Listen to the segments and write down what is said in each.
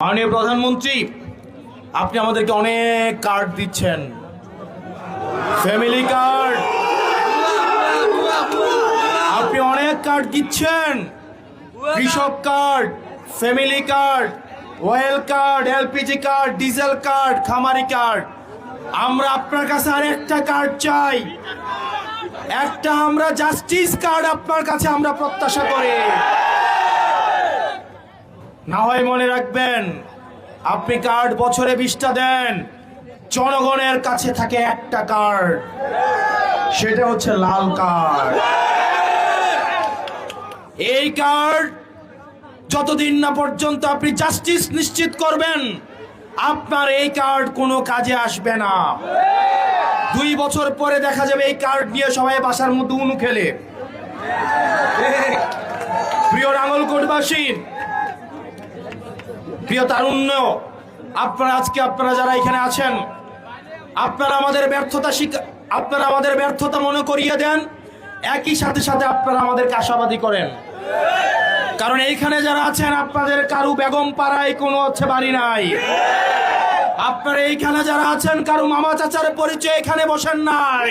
মাননীয় প্রধানমন্ত্রী, আপনি আমাদেরকে অনেক কার্ড দিচ্ছেন, ফ্যামিলি কার্ড। আপনি অনেক কার্ড দিচ্ছেন, কৃষক card, family card, well card, LPG card, diesel card, খামারি কার্ড। আমরা আপনার কাছে আর একটা কার্ড চাই, একটা আমরা জাস্টিস কার্ড আপনার কাছে আমরা প্রত্যাশা করি। না হয় মনে রাখবেন, আপনি কার্ড বছরে 20টা দেন, জনগণের কাছে থাকে একটা কার্ড, সেটা হচ্ছে লাল কার্ড। এই কার্ড যতদিন না পর্যন্ত আপনি জাস্টিস নিশ্চিত করবেন, আপনার এই কার্ড কোনো কাজে আসবে না। 2 বছর পরে দেখা যাবে এই কার্ড নিয়ে সবাই বাসার মধ্যে উনু খেলে। প্রিয় নাঙ্গলকোটবাসী, প্রিয় তারুণ্য, আপনারা যারা এখানে আছেন, আপনারা আমাদের ব্যর্থতা মনে করিয়ে দেন, একই সাথে সাথে আপনারা আমাদেরকে আশাবাদী করেন। কারণ এইখানে যারা আছেন, আপনাদের কারু বেগম পাড়ায় কোনো বাড়ি নাই। আপনারা এইখানে যারা আছেন, কারু মামা চাচার পরিচয় এখানে বসেন নাই।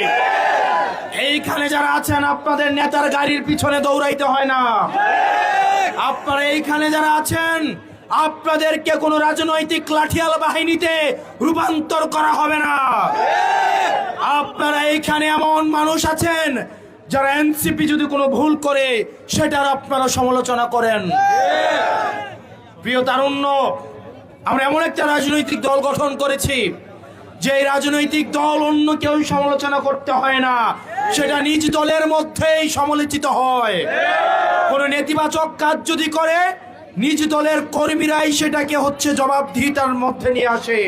এইখানে যারা আছেন, আপনাদের নেতার গাড়ির পিছনে দৌড়াইতে হয় না। আপনারা এইখানে যারা আছেন, আপনাদেরকে কোনো রাজনৈতিক লাঠিয়াল বাহিনীতে রূপান্তর করা হবে না। আপনারা এইখানে এমন মানুষ আছেন যারা এনসিপি যদি কোনো ভুল করে সেটার আপনারা সমালোচনা করেন। প্রিয় তারুণ্য, আমরা এমন একটা রাজনৈতিক দল গঠন করেছি যে রাজনৈতিক দল অন্য কেউ সমালোচনা করতে হয় না, সেটা নিজ দলের মধ্যেই সমালোচিত হয়। কোনো নেতিবাচক কাজ যদি করে, নিজ দলের কর্মীরাই সেটাকে জবাবদিহিতার মধ্যে নিয়ে আসে।